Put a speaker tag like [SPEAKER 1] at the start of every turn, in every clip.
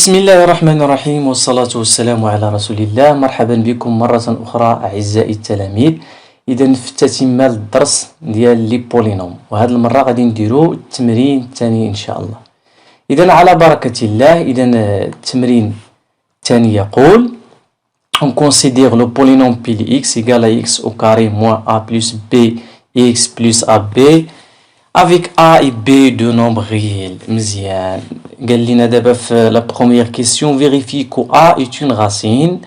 [SPEAKER 1] بسم الله الرحمن الرحيم والصلاة والسلام على رسول الله. مرحبا بكم مرة أخرى أعزائي التلاميذ. إذا في تتمة الدرس ديال لي بولينوم، وهذه المرة غادي نديرو التمرين الثاني إن شاء الله. إذا على بركة الله. إذا التمرين الثاني يقول on considère le polynôme pi de x égale à x au carré moins a plus b x plus ab avec a et b de nombres réels. مزيان. قال لنا دابا في la première question vérifie que a est une racine.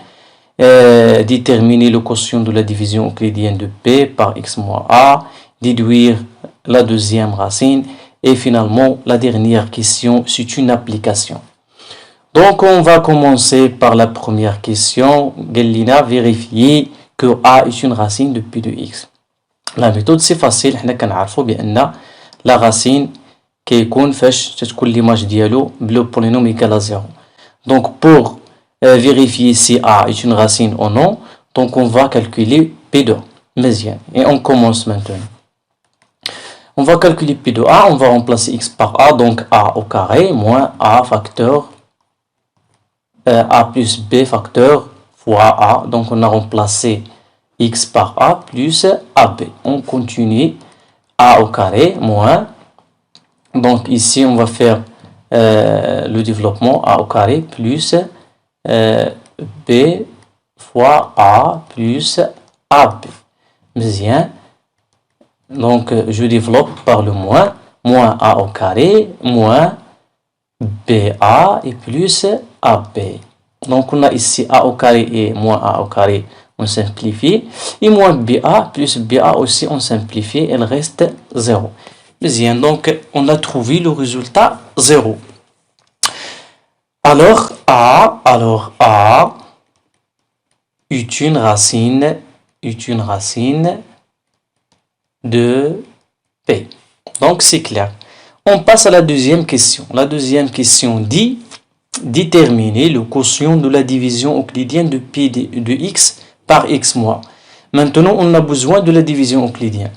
[SPEAKER 1] Déterminer le quotient de la division euclidienne de b par x moins a, déduire la deuxième racine et finalement la dernière question, c'est une application. Donc on va commencer par la première question. قال لنا vérifier que a est une racine de p de x. La méthode c'est facile, حنا كنعرفوا بأن la racine كيكون فاش تتكون l'image ديالو le polynôme égale à 0. Donc pour vérifier si a est une racine ou non, donc on va calculer p de a. مزيان. Et on commence maintenant. On va calculer p de a, on va remplacer x par a, donc a au carré moins a facteur a plus b facteur fois a, donc on a remplacé x par a plus ab. On continue a au carré moins, donc ici on va faire le développement a au carré plus b fois a plus ab. Bien. Donc je développe par le moins a au carré moins ba et plus ab. Donc on a ici a au carré et moins a au carré, on simplifie, et moins ba plus ba aussi on simplifie, il reste 0. Bien, donc on a trouvé le résultat 0. Alors a est une racine de p. Donc c'est clair. On passe à la deuxième question. La deuxième question dit déterminer le quotient de la division euclidienne de p de x par x moins. Maintenant, on a besoin de la division euclidienne.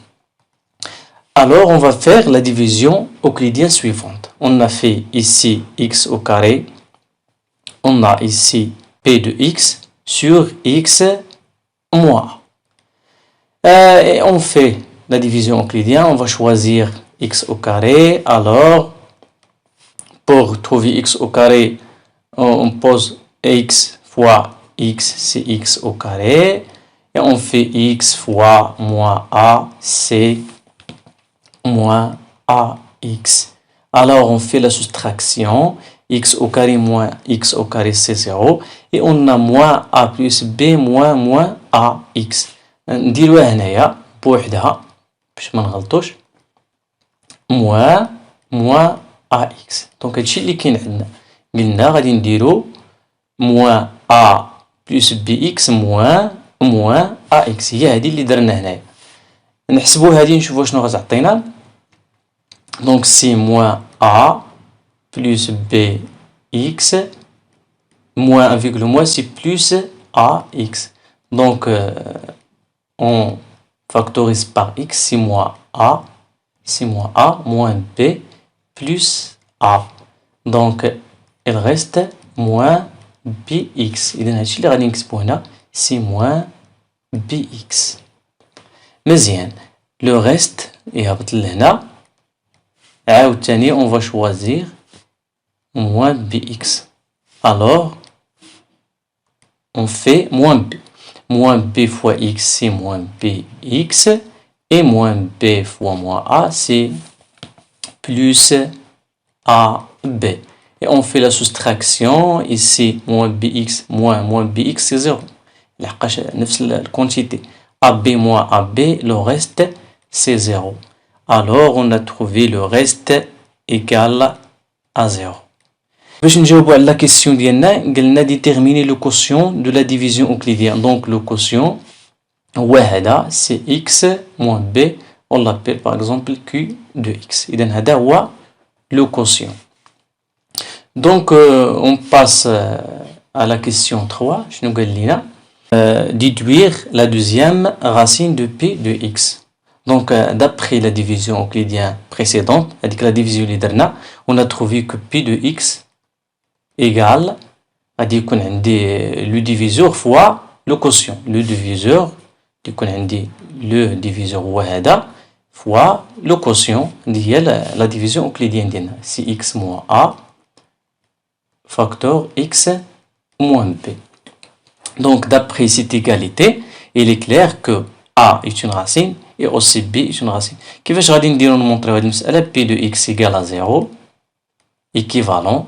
[SPEAKER 1] Alors, on va faire la division euclidienne suivante. On a fait ici x au carré. On a ici p de x sur x moins. Et on fait la division euclidienne. On va choisir x au carré. Alors, pour trouver x au carré, on pose x fois x, c'est x au carré. Et on fait x fois moins a, c'est moins ax. Alors, on fait la soustraction. X au carré moins x au carré, c'est 0. Et on a moins a plus b moins ax. نديروها هنايا بوحدها باش ما نغلطوش. moins ax. دونك هادشي اللي كاين عندنا. قلنا غادي نديرو moins a plus bx moins ax. هي هادي اللي درنا هنايا. نحسبو هادي نشوفو شنو غتعطينا. Donc c'est moins a plus bx moins avec le moins c'est plus ax. Donc on factorise par x, c'est moins a moins b plus a. Donc il reste moins bx. إذا هادشي اللي غادي نكتبو هنا c'est moins bx. مزيان. Le reste يهبط لهنا. عاوتاني on va choisir moins bx. Alors on fait moins b. Moins b fois x, c'est moins bx. Et moins b fois moins a, c'est plus ab. Et on fait la soustraction. Ici, moins bx moins bx, c'est 0. لحقاش نفس الكونتيتي. ab moins ab, le reste, c'est 0. Alors, on a trouvé le reste égal à 0. باش نجاوبوا على la question ديالنا قلنا déterminer le quotient de la division euclidienne. Donc le quotient هو هذا c'est x moins b, on l'appelle par exemple q de x. إذا هذا هو le quotient. Donc on passe à la question 3. شنو قال لنا déduire la deuxième racine de p de x. Donc d'après la division euclidienne précédente, avec la division اللي درنا, on a trouvé que p de x égal غادي يكون عندي لو ديفيزور فوا لو كوسيون. لو ديفيزور يكون عندي لو ديفيزور هو هذا فوا لو كوسيون اللي هي لا ديفيزيون اوكليديان ديالنا سي اكس موان ا فاكتور اكس موان بي. Donc d'après cette égalité, il est clair que a est une racine et aussi b est une racine. كيفاش غادي نديرو نمونطريو هاد المسألة؟ p de x égale à 0 équivalent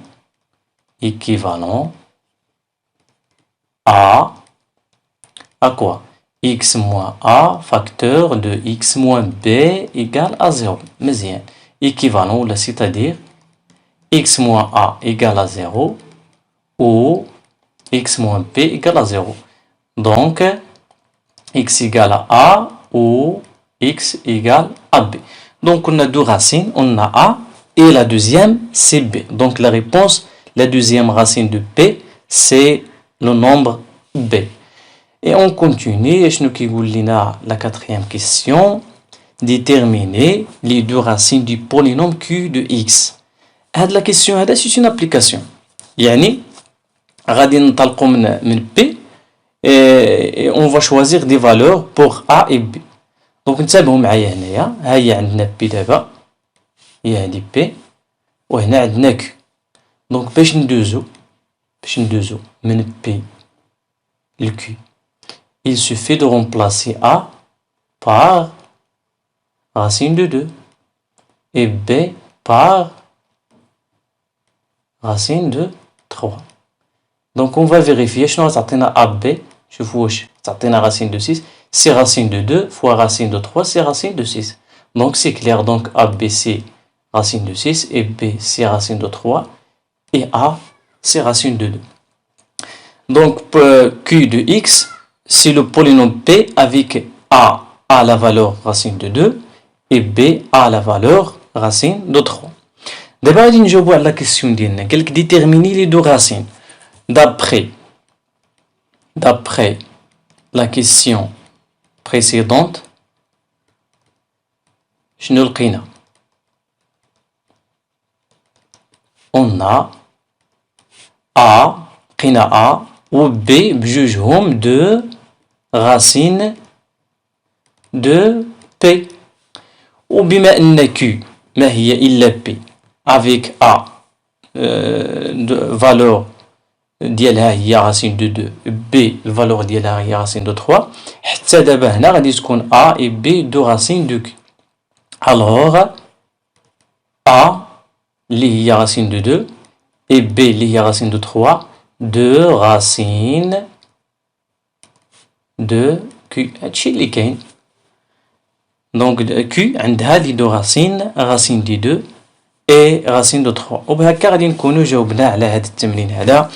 [SPEAKER 1] à quoi? X moins A facteur de X moins B égale à 0. مزيان. Équivalent, là, c'est-à-dire X moins A égale à 0 ou X moins B égale à 0. Donc, X égale à A ou X égale à B. Donc, on a deux racines. On a A et la deuxième, c'est B. Donc, la réponse, la deuxième racine de P, c'est le nombre B. Et on continue. La quatrième question. Déterminer les deux racines du polynôme Q de X. La question, c'est une application. يعني غادي ننطلقوا من P et on va choisir des valeurs pour A et B. Donc نتابعوا معايا هنايا. ها هي عندنا P دابا. هي هادي P وهنا عندنا Q. Donc باش ندوزو من P le Q. Il suffit de remplacer A par racine de 2 et B par racine de 3. Donc on va vérifier شنو تعطينا AB. شوفوا واش تعطينا racine de 6. C'est racine de 2 fois racine de 3, c'est racine de 6. Donc c'est clair, donc AB c'est racine de 6 et B c'est racine de 3 et A c'est racine de 2. Donc Q de X, c'est le polynôme P avec A à la valeur racine de 2 et B à la valeur racine de 3. D'abord, on va voir la question ديالنا. Quel déterminer les deux racines? D'après la question précédente, شنو لقينا؟ On a A, لقينا A ou B بجوجهم de racine de P. وبما أن Q ما هي إلا P avec A de valeur ديالها هي racine de 2 B الفالور ديالها هي racine de 3 حتى دابا هنا غادي تكون A et B de racine de Q. Alors A اللي هي racine de 2 et B اللي هي racine de 3 de racine de Q. هادشي اللي كاين. Donc Q عندها لي دو racine دي 2 et racine de 3. وبهكا غادي نكونوا جاوبنا على هذا التمرين هذا.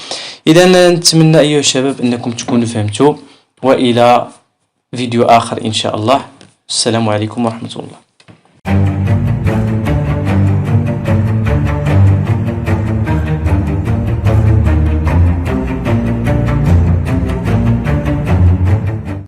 [SPEAKER 1] اذا نتمنى ايها الشباب انكم تكونوا فهمتوا، والى فيديو اخر ان شاء الله. السلام عليكم ورحمة الله.